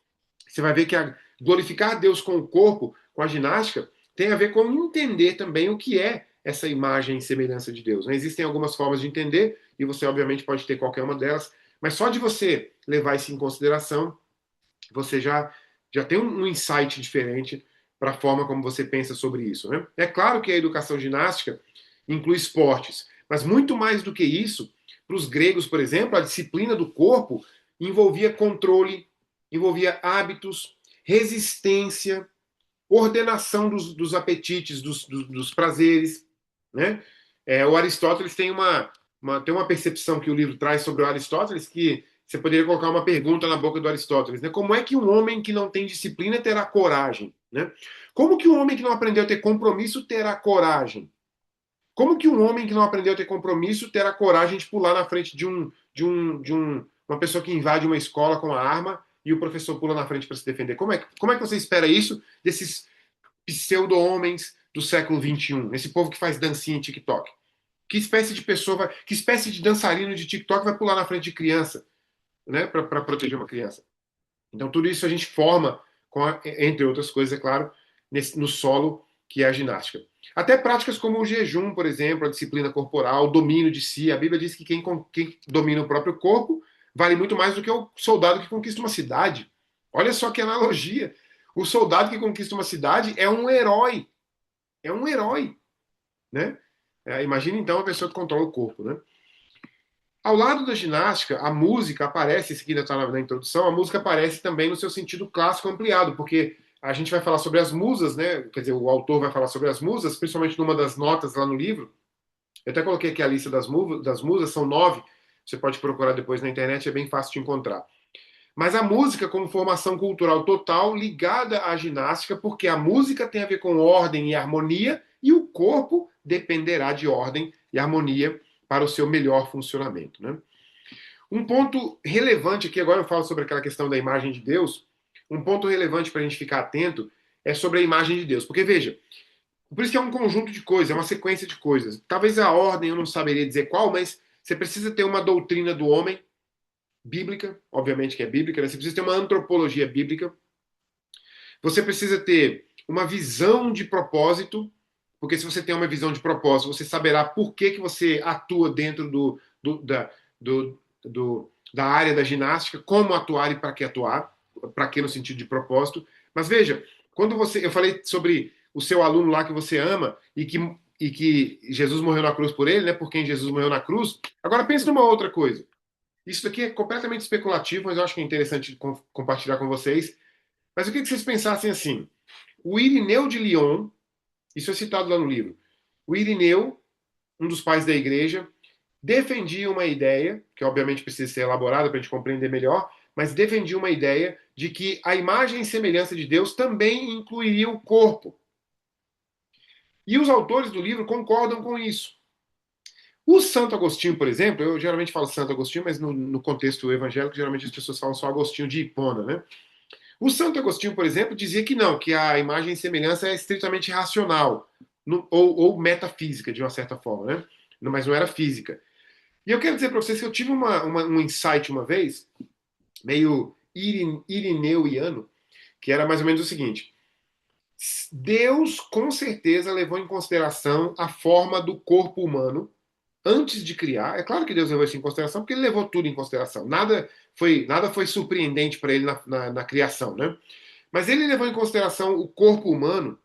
Você vai ver que glorificar Deus com o corpo, com a ginástica, tem a ver com entender também o que é essa imagem e semelhança de Deus. Né? Existem algumas formas de entender, e você obviamente pode ter qualquer uma delas, mas só de você levar isso em consideração, você já tem um insight diferente para a forma como você pensa sobre isso. Né? É claro que a educação ginástica inclui esportes, mas muito mais do que isso, para os gregos, por exemplo, a disciplina do corpo envolvia controle, envolvia hábitos, resistência, ordenação dos apetites, dos prazeres. Né? O Aristóteles tem uma percepção que o livro traz sobre o Aristóteles que você poderia colocar uma pergunta na boca do Aristóteles, né? Como é que um homem que não tem disciplina terá coragem? Né? Como que um homem que não aprendeu a ter compromisso terá coragem? Como que um homem que não aprendeu a ter compromisso terá coragem de pular na frente uma pessoa que invade uma escola com a arma e o professor pula na frente para se defender? Como é que você espera isso desses pseudo-homens do século XXI? Esse povo que faz dancinha em TikTok? Que espécie de pessoa que espécie de dançarino de TikTok vai pular na frente de criança, né, para proteger uma criança? Então, tudo isso a gente forma, entre outras coisas, é claro, no solo que é a ginástica. Até práticas como o jejum, por exemplo, a disciplina corporal, o domínio de si. A Bíblia diz que quem domina o próprio corpo vale muito mais do que o soldado que conquista uma cidade. Olha só que analogia. O soldado que conquista uma cidade é um herói. É um herói. Né? Imagina então a pessoa que controla o corpo. Né? Ao lado da ginástica, a música aparece, isso aqui ainda está na introdução, a música aparece também no seu sentido clássico ampliado, porque a gente vai falar sobre as musas, né? Quer dizer, o autor vai falar sobre as musas, principalmente numa das notas lá no livro. Eu até coloquei aqui a lista das musas, são 9. Você pode procurar depois na internet, é bem fácil de encontrar. Mas a música como formação cultural total ligada à ginástica, porque a música tem a ver com ordem e harmonia, e o corpo dependerá de ordem e harmonia para o seu melhor funcionamento. Né? Um ponto relevante aqui, agora eu falo sobre aquela questão da imagem de Deus, um ponto relevante para a gente ficar atento é sobre a imagem de Deus. Porque, veja, por isso que é um conjunto de coisas, é uma sequência de coisas. Talvez a ordem eu não saberia dizer qual, mas você precisa ter uma doutrina do homem bíblica, obviamente que é bíblica, né? Você precisa ter uma antropologia bíblica, você precisa ter uma visão de propósito, porque se você tem uma visão de propósito, você saberá por que, que você atua dentro do, da área da ginástica, como atuar e para que atuar, para que no sentido de propósito. Mas veja, quando você. Eu falei sobre o seu aluno lá que você ama e que Jesus morreu na cruz por ele, né? Por quem Jesus morreu na cruz. Agora pense numa outra coisa. Isso daqui é completamente especulativo, mas eu acho que é interessante compartilhar com vocês. Mas eu queria que vocês pensassem assim: o Irineu de Lyon, isso é citado lá no livro, o Irineu, um dos pais da igreja, defendia uma ideia, que obviamente precisa ser elaborada para a gente compreender melhor, mas defendia uma ideia de que a imagem e semelhança de Deus também incluiria o corpo. E os autores do livro concordam com isso. O Santo Agostinho, por exemplo, eu geralmente falo Santo Agostinho, mas no contexto evangélico, geralmente as pessoas falam só Agostinho de Hipona, né? O Santo Agostinho, por exemplo, dizia que não, que a imagem e semelhança é estritamente racional, ou metafísica, de uma certa forma, né? Mas não era física. E eu quero dizer para vocês que eu tive um insight uma vez, meio irineuiano, que era mais ou menos o seguinte: Deus com certeza levou em consideração a forma do corpo humano antes de criar. É claro que Deus levou isso em consideração, porque ele levou tudo em consideração. Nada foi surpreendente para ele na criação, né? Mas ele levou em consideração o corpo humano,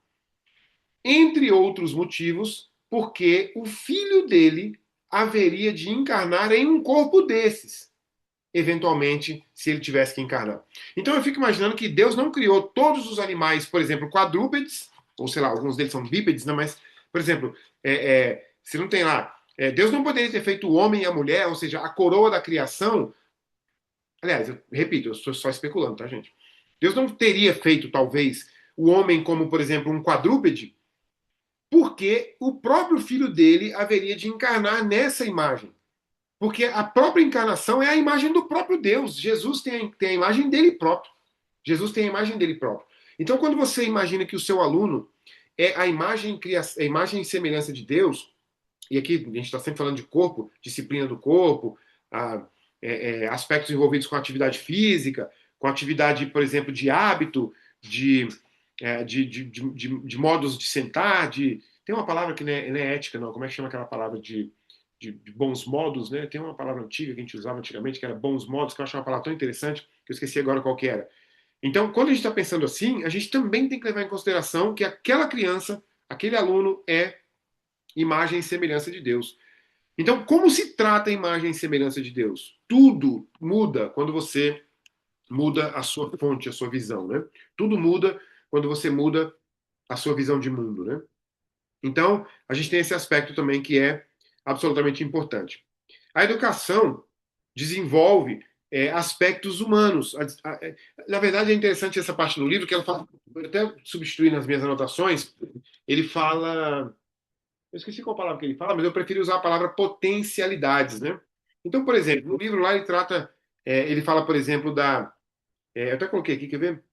entre outros motivos, porque o filho dele haveria de encarnar em um corpo desses, eventualmente, se ele tivesse que encarnar. Então eu fico imaginando que Deus não criou todos os animais, por exemplo, quadrúpedes, ou sei lá, alguns deles são bípedes, né? Mas, por exemplo, se não tem lá. Deus não poderia ter feito o homem e a mulher, ou seja, a coroa da criação. Aliás, eu repito, eu estou só especulando, tá, gente? Deus não teria feito, talvez, o homem como, por exemplo, um quadrúpede, porque o próprio filho dele haveria de encarnar nessa imagem. Porque a própria encarnação é a imagem do próprio Deus. Jesus tem a imagem dele próprio. Jesus tem a imagem dele próprio. Então, quando você imagina que o seu aluno é a imagem e semelhança de Deus, e aqui a gente está sempre falando de corpo, disciplina do corpo, aspectos envolvidos com atividade física, com atividade, por exemplo, de hábito, de modos de sentar, tem uma palavra que não é ética, não. Como é que chama aquela palavra de bons modos, né? Tem uma palavra antiga que a gente usava antigamente, que era bons modos, que eu acho uma palavra tão interessante, que eu esqueci agora qual que era. Então, quando a gente está pensando assim, a gente também tem que levar em consideração que aquela criança, aquele aluno é imagem e semelhança de Deus. Então, como se trata a imagem e semelhança de Deus? Tudo muda quando você muda a sua fonte, a sua visão, né? Tudo muda quando você muda a sua visão de mundo, né? Então, a gente tem esse aspecto também que é absolutamente importante. A educação desenvolve aspectos humanos. Na verdade, é interessante essa parte do livro que ela fala, eu até substituir nas minhas anotações, ele fala, eu esqueci qual palavra que ele fala, mas eu prefiro usar a palavra potencialidades, né? Então, por exemplo, no livro lá ele trata, ele fala, por exemplo, eu até coloquei aqui, quer ver?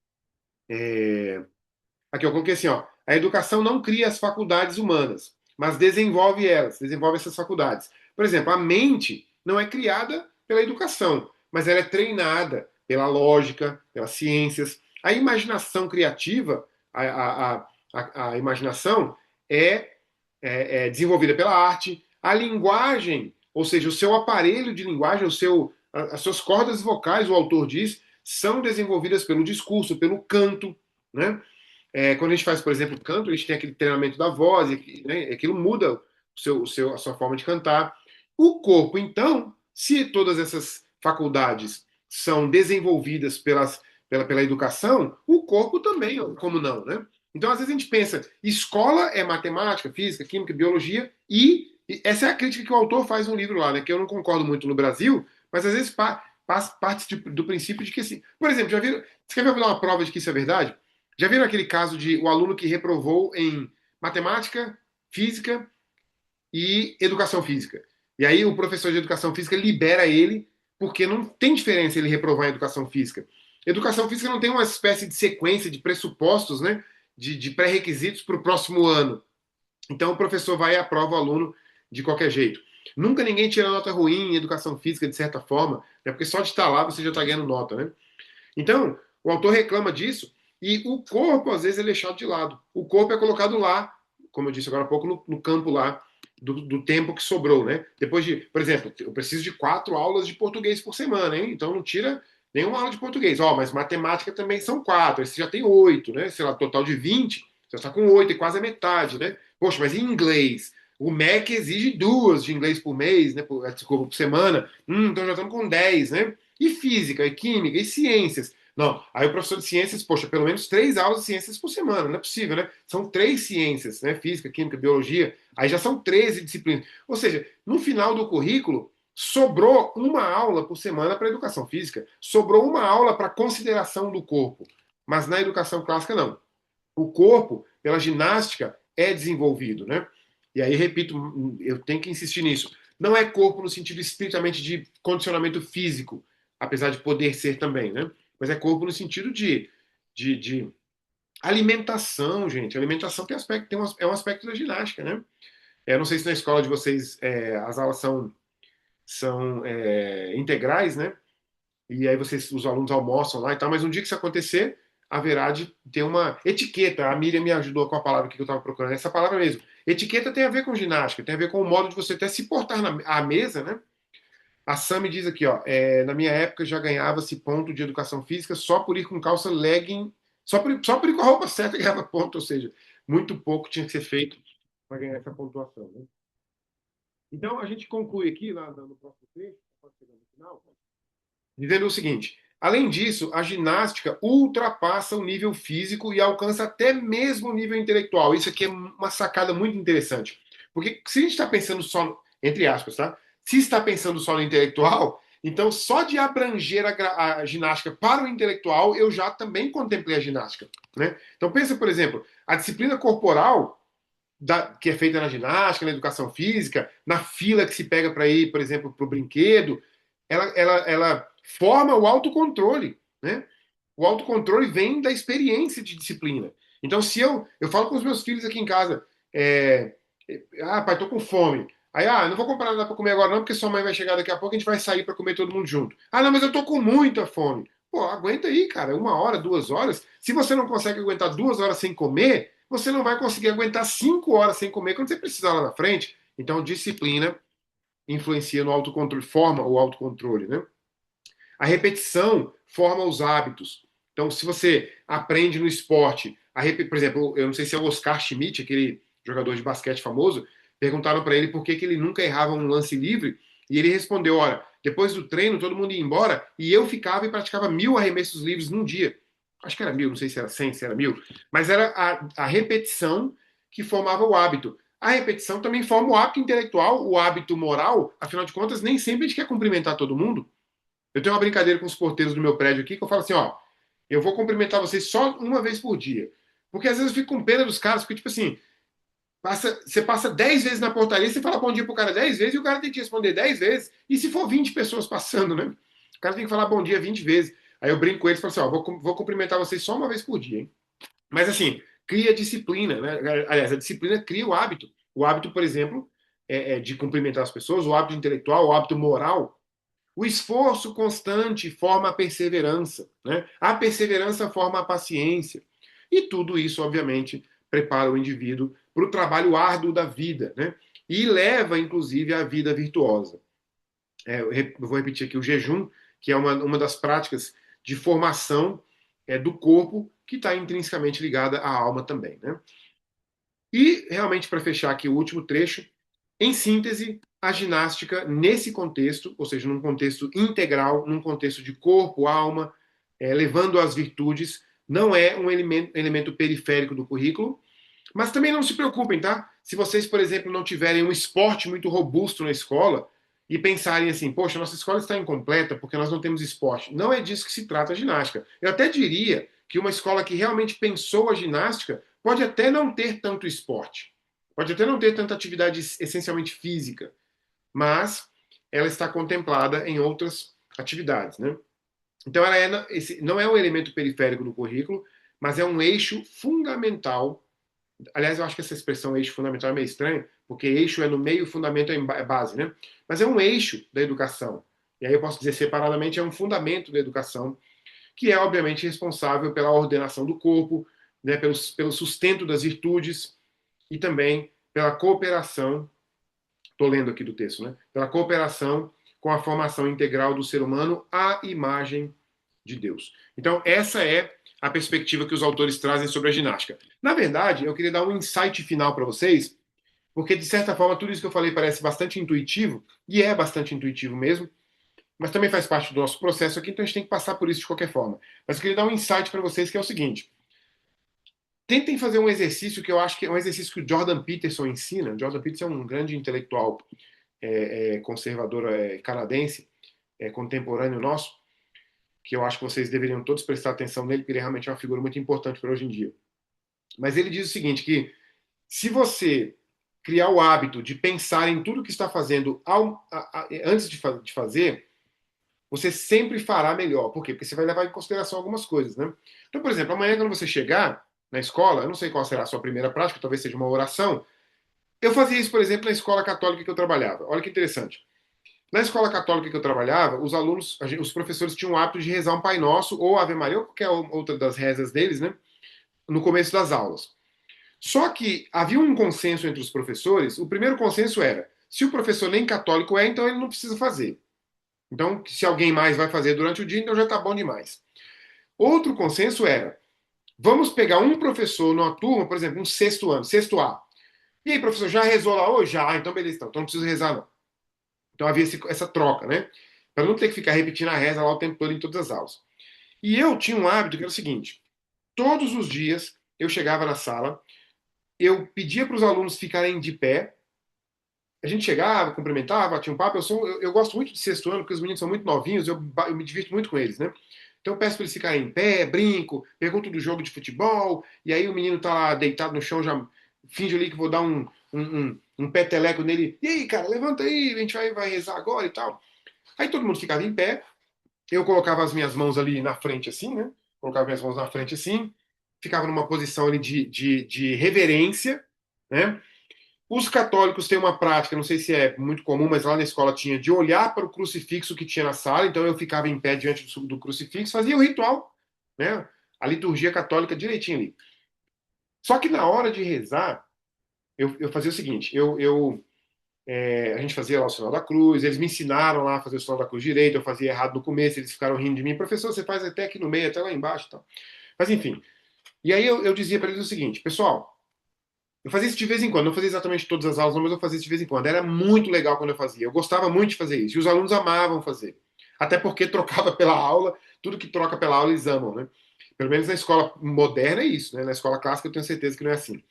Aqui, eu coloquei assim, ó, a educação não cria as faculdades humanas, mas desenvolve elas, desenvolve essas faculdades. Por exemplo, a mente não é criada pela educação, mas ela é treinada pela lógica, pelas ciências. A imaginação criativa, a imaginação é desenvolvida pela arte. A linguagem, ou seja, o seu aparelho de linguagem, as suas cordas vocais, o autor diz, são desenvolvidas pelo discurso, pelo canto, né? Quando a gente faz, por exemplo, canto, a gente tem aquele treinamento da voz, né, aquilo muda a sua forma de cantar. O corpo, então, se todas essas faculdades são desenvolvidas pela educação, o corpo também, como não, né? Então, às vezes a gente pensa, escola é matemática, física, química, biologia, e essa é a crítica que o autor faz no livro lá, né? Que eu não concordo muito no Brasil, mas às vezes parte do princípio de que, assim, por exemplo, você quer ver uma prova de que isso é verdade? Já viram aquele caso de o aluno que reprovou em matemática, física e educação física? E aí o professor de educação física libera ele porque não tem diferença ele reprovar em educação física. Educação física não tem uma espécie de sequência de pressupostos, né, de pré-requisitos para o próximo ano. Então o professor vai e aprova o aluno de qualquer jeito. Nunca ninguém tira nota ruim em educação física, de certa forma, né, porque só de estar lá você já está ganhando nota, né? Então, o autor reclama disso e o corpo, às vezes, é deixado de lado. O corpo é colocado lá, como eu disse agora há pouco, no campo lá do tempo que sobrou, né? Depois de, por exemplo, eu preciso de 4 aulas de português por semana, hein? Então não tira nenhuma aula de português. Ó, mas matemática também são 4, aí você já tem 8, né? Sei lá, total de 20, você está com 8 e quase a metade, né? Poxa, mas em inglês? O MEC exige 2 de inglês por mês, né? Desculpa, por semana. Então já estamos com 10, né? E física, e química, e ciências. Não, aí o professor de ciências, poxa, pelo menos 3 aulas de ciências por semana, não é possível, né? São 3 ciências, né? Física, química, biologia, aí já são 13 disciplinas. Ou seja, no final do currículo, sobrou uma aula por semana para educação física, sobrou uma aula para consideração do corpo. Mas na educação clássica, não. O corpo, pela ginástica, é desenvolvido, né? E aí, repito, eu tenho que insistir nisso. Não é corpo no sentido estritamente de condicionamento físico, apesar de poder ser também, né? Mas é corpo no sentido de alimentação, gente. Alimentação tem aspecto, é um aspecto da ginástica, né? Eu não sei se na escola de vocês as aulas são integrais, né? E aí os alunos almoçam lá e tal, mas um dia que isso acontecer, haverá de ter uma etiqueta. A Miriam me ajudou com a palavra que eu estava procurando, essa palavra mesmo. Etiqueta tem a ver com ginástica, tem a ver com o modo de você até se portar à mesa, né? A Sam me diz aqui, ó, na minha época já ganhava-se ponto de educação física só por ir com calça legging, só por ir com a roupa certa ganhava ponto, ou seja, muito pouco tinha que ser feito para ganhar essa pontuação. Né? Então a gente conclui aqui, lá no próximo trecho, chegando no final, dizendo o seguinte: além disso, a ginástica ultrapassa o nível físico e alcança até mesmo o nível intelectual. Isso aqui é uma sacada muito interessante. Porque se a gente está pensando só, entre aspas, tá? Se está pensando só no intelectual, então só de abranger a ginástica para o intelectual, eu já também contemplei a ginástica. Né? Então pensa, por exemplo, a disciplina corporal que é feita na ginástica, na educação física, na fila que se pega para ir, por exemplo, para o brinquedo, ela forma o autocontrole, né? O autocontrole vem da experiência de disciplina. Então, se eu falo com os meus filhos aqui em casa, pai, tô com fome. Aí, não vou comprar nada para comer agora não, porque sua mãe vai chegar daqui a pouco, a gente vai sair para comer todo mundo junto. Ah, não, mas eu tô com muita fome. Pô, aguenta aí, cara, 1 hora, 2 horas. Se você não consegue aguentar 2 horas sem comer, você não vai conseguir aguentar 5 horas sem comer quando você precisar lá na frente. Então, disciplina influencia no autocontrole, forma o autocontrole, né? A repetição forma os hábitos. Então, se você aprende no esporte, por exemplo, eu não sei se é o Oscar Schmidt, aquele jogador de basquete famoso, perguntaram para ele por que ele nunca errava um lance livre, e ele respondeu: olha, depois do treino todo mundo ia embora e eu ficava e praticava 1.000 arremessos livres num dia. Acho que era 1.000, não sei se era 100, se era 1.000, mas era a repetição que formava o hábito. A repetição também forma o hábito intelectual, o hábito moral, afinal de contas, nem sempre a gente quer cumprimentar todo mundo. Eu tenho uma brincadeira com os porteiros do meu prédio aqui que eu falo assim, ó, eu vou cumprimentar vocês só uma vez por dia. Porque às vezes eu fico com pena dos caras, porque tipo assim, você passa 10 vezes na portaria, você fala bom dia pro cara 10 vezes e o cara tem que responder 10 vezes. E se for 20 pessoas passando, né? O cara tem que falar bom dia 20 vezes. Aí eu brinco com eles e falo assim, ó, vou cumprimentar vocês só uma vez por dia, hein? Mas assim, cria disciplina, né? Aliás, a disciplina cria o hábito. O hábito, por exemplo, de cumprimentar as pessoas, o hábito intelectual, o hábito moral. O esforço constante forma a perseverança, né? A perseverança forma a paciência. E tudo isso, obviamente, prepara o indivíduo para o trabalho árduo da vida, né? E leva, inclusive, à vida virtuosa. Eu vou repetir aqui o jejum, que é uma das práticas de formação do corpo, que está intrinsecamente ligada à alma também, né? E, realmente, para fechar aqui o último trecho, em síntese, a ginástica, nesse contexto, ou seja, num contexto integral, num contexto de corpo, alma, levando às virtudes, não é um elemento periférico do currículo, mas também não se preocupem, tá? Se vocês, por exemplo, não tiverem um esporte muito robusto na escola e pensarem assim, poxa, nossa escola está incompleta porque nós não temos esporte. Não é disso que se trata a ginástica. Eu até diria que uma escola que realmente pensou a ginástica pode até não ter tanto esporte, pode até não ter tanta atividade essencialmente física, mas ela está contemplada em outras atividades, né? Então, não é um elemento periférico do currículo, mas é um eixo fundamental. Aliás, eu acho que essa expressão eixo fundamental é meio estranha, porque eixo é no meio, fundamento é base, né? Mas é um eixo da educação. E aí eu posso dizer separadamente, é um fundamento da educação, que é, obviamente, responsável pela ordenação do corpo, né, pelo sustento das virtudes e também pela cooperação, estou lendo aqui do texto, né? Pela cooperação com a formação integral do ser humano à imagem de Deus. Então, essa é a perspectiva que os autores trazem sobre a ginástica. Na verdade, eu queria dar um insight final para vocês, porque, de certa forma, tudo isso que eu falei parece bastante intuitivo, e é bastante intuitivo mesmo, mas também faz parte do nosso processo aqui, então a gente tem que passar por isso de qualquer forma. Mas eu queria dar um insight para vocês que é o seguinte: tentem fazer um exercício que eu acho que é um exercício que o Jordan Peterson ensina. O Jordan Peterson é um grande intelectual conservador canadense, contemporâneo nosso, que eu acho que vocês deveriam todos prestar atenção nele, porque ele realmente é uma figura muito importante para hoje em dia. Mas ele diz o seguinte, que se você criar o hábito de pensar em tudo que está fazendo antes de fazer, você sempre fará melhor. Por quê? Porque você vai levar em consideração algumas coisas, né? Então, por exemplo, amanhã quando você chegar na escola, eu não sei qual será a sua primeira prática, talvez seja uma oração. Eu fazia isso, por exemplo, na escola católica que eu trabalhava. Olha que interessante. Na escola católica que eu trabalhava, os alunos, os professores tinham o hábito de rezar um Pai Nosso ou Ave Maria ou qualquer outra das rezas deles, né? No começo das aulas. Só que havia um consenso entre os professores. O primeiro consenso era: se o professor nem católico é, então ele não precisa fazer. Então, se alguém mais vai fazer durante o dia, então já está bom demais. Outro consenso era: vamos pegar um professor numa turma, por exemplo, um sexto ano, sexto A. E aí, professor, já rezou lá hoje? Já, então beleza, então não precisa rezar não. Então havia essa troca, né? Para não ter que ficar repetindo a reza lá o tempo todo em todas as aulas. E eu tinha um hábito que era o seguinte: todos os dias eu chegava na sala, eu pedia para os alunos ficarem de pé, a gente chegava, cumprimentava, tinha um papo. Eu gosto muito de sexto ano, porque os meninos são muito novinhos, eu me divirto muito com eles, né? Então eu peço para eles ficarem em pé, brinco, pergunto do jogo de futebol, e aí o menino tá lá deitado no chão, já finge ali que vou dar um peteleco nele. E aí, cara, levanta aí, a gente vai rezar agora e tal. Aí todo mundo ficava em pé, eu colocava as minhas mãos ali na frente assim, né? Colocava minhas mãos na frente assim, ficava numa posição ali de reverência, né? Os católicos têm uma prática, não sei se é muito comum, mas lá na escola tinha, de olhar para o crucifixo que tinha na sala, então eu ficava em pé diante do crucifixo, fazia o ritual, né? A liturgia católica direitinho ali. Só que na hora de rezar, eu fazia o seguinte: a gente fazia lá o sinal da cruz, eles me ensinaram lá a fazer o sinal da cruz direito, eu fazia errado no começo, eles ficaram rindo de mim, professor, você faz até aqui no meio, até lá embaixo e tal. Mas enfim. E aí eu dizia para eles o seguinte: pessoal, eu fazia isso de vez em quando, não fazia exatamente todas as aulas, não, mas eu fazia isso de vez em quando. Era muito legal quando eu fazia. Eu gostava muito de fazer isso. E os alunos amavam fazer. Até porque trocava pela aula, tudo que troca pela aula eles amam, né? Pelo menos na escola moderna é isso, né? Na escola clássica eu tenho certeza que não é assim.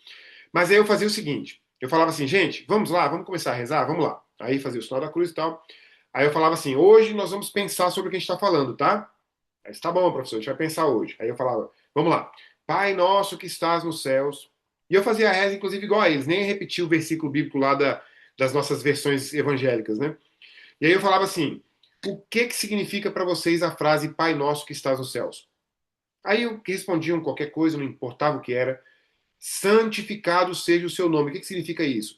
Mas aí eu fazia o seguinte: eu falava assim, gente, vamos lá, vamos começar a rezar? Vamos lá. Aí fazia o sinal da cruz e tal. Aí eu falava assim: hoje nós vamos pensar sobre o que a gente está falando, tá? Aí, tá bom, professor, a gente vai pensar hoje. Aí eu falava: vamos lá. Pai nosso que estás nos céus. E eu fazia a reza, inclusive, igual a eles, nem repetia o versículo bíblico lá das nossas versões evangélicas, né? E aí eu falava assim: o que significa para vocês a frase Pai nosso que estás nos céus? Aí eu respondiam qualquer coisa, não importava o que era. Santificado seja o seu nome. O que significa isso?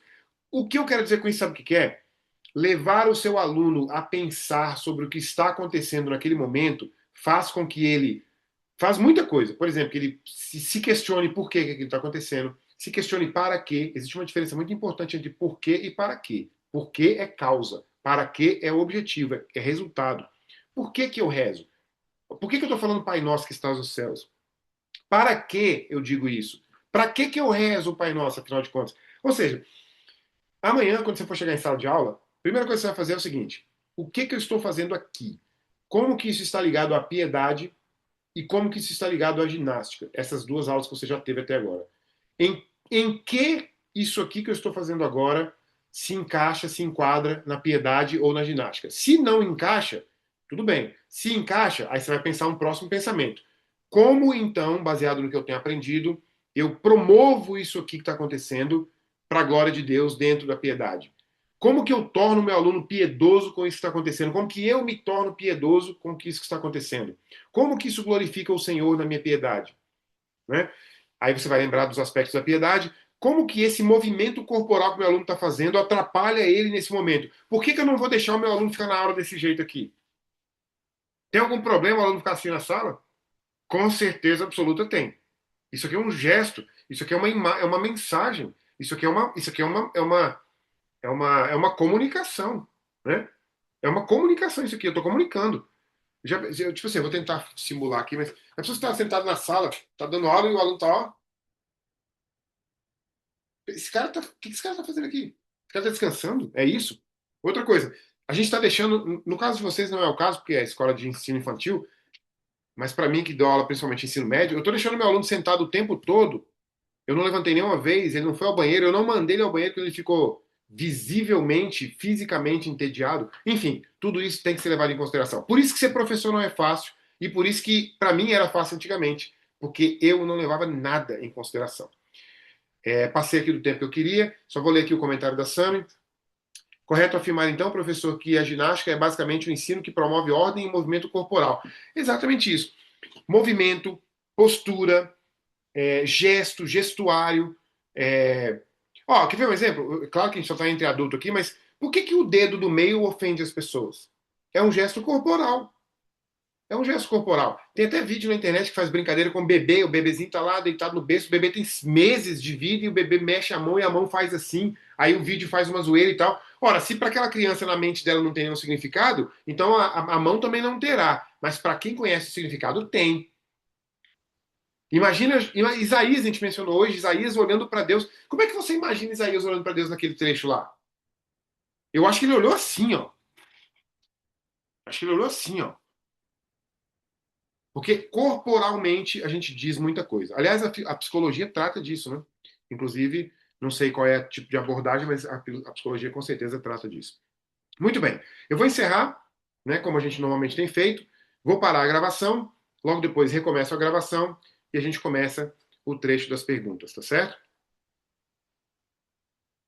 O que eu quero dizer com isso, sabe o que é? Levar o seu aluno a pensar sobre o que está acontecendo naquele momento faz com que ele faz muita coisa. Por exemplo, que ele se questione por que aquilo está acontecendo, se questione para quê. Existe uma diferença muito importante entre por quê e para quê. Por quê é causa, para quê é objetivo, é resultado. Por que que eu rezo? Por que que eu estou falando Pai Nosso que estás nos céus? Para que eu digo isso? Para que eu rezo o Pai Nosso, afinal de contas? Ou seja, amanhã, quando você for chegar em sala de aula, a primeira coisa que você vai fazer é o seguinte: o que eu estou fazendo aqui? Como que isso está ligado à piedade e como que isso está ligado à ginástica? Essas duas aulas que você já teve até agora. Em que isso aqui que eu estou fazendo agora se encaixa, se enquadra na piedade ou na ginástica? Se não encaixa, tudo bem. Se encaixa, aí você vai pensar um próximo pensamento. Como então, baseado no que eu tenho aprendido, eu promovo isso aqui que está acontecendo para a glória de Deus dentro da piedade? Como que eu torno o meu aluno piedoso com isso que está acontecendo? Como que eu me torno piedoso com isso que está acontecendo? Como que isso glorifica o Senhor na minha piedade? Né? Aí você vai lembrar dos aspectos da piedade. Como que esse movimento corporal que o meu aluno está fazendo atrapalha ele nesse momento? Por que eu não vou deixar o meu aluno ficar na aula desse jeito aqui? Tem algum problema o aluno ficar assim na sala? Com certeza absoluta tem. Isso aqui é um gesto, isso aqui é uma mensagem, isso aqui é uma comunicação, né? É uma comunicação isso aqui, eu estou comunicando. Tipo assim, eu vou tentar simular aqui, mas a pessoa está sentada na sala, está dando aula e o aluno está, ó, o que esse cara tá fazendo aqui? Esse cara tá descansando? É isso? Outra coisa, a gente está deixando, no caso de vocês não é o caso, porque é a escola de ensino infantil, mas para mim que dou aula principalmente ensino médio, eu estou deixando meu aluno sentado o tempo todo. Eu não levantei nenhuma vez, ele não foi ao banheiro, eu não mandei ele ao banheiro porque ele ficou visivelmente, fisicamente entediado. Enfim, tudo isso tem que ser levado em consideração. Por isso que ser professor não é fácil e por isso que para mim era fácil antigamente, porque eu não levava nada em consideração. Passei aqui do tempo que eu queria, só vou ler aqui o comentário da Sami. Correto afirmar, então, professor, que a ginástica é basicamente um ensino que promove ordem e movimento corporal. Exatamente isso. Movimento, postura, gesto, gestuário. É... Ó, quer ver um exemplo? Claro que a gente só está entre adulto aqui, mas por que o dedo do meio ofende as pessoas? É um gesto corporal. É um gesto corporal. Tem até vídeo na internet que faz brincadeira com o bebê. O bebezinho tá lá deitado no berço. O bebê tem meses de vida e o bebê mexe a mão e a mão faz assim. Aí o vídeo faz uma zoeira e tal. Ora, se para aquela criança na mente dela não tem nenhum significado, então a mão também não terá. Mas para quem conhece o significado, tem. Imagina, Isaías, a gente mencionou hoje, Isaías olhando para Deus. Como é que você imagina Isaías olhando para Deus naquele trecho lá? Eu acho que ele olhou assim, ó. Acho que ele olhou assim, ó. Porque corporalmente a gente diz muita coisa. Aliás, a psicologia trata disso, né? Inclusive, não sei qual é o tipo de abordagem, mas a psicologia com certeza trata disso. Muito bem. Eu vou encerrar, né, como a gente normalmente tem feito. Vou parar a gravação, logo depois recomeço a gravação e a gente começa o trecho das perguntas, tá certo?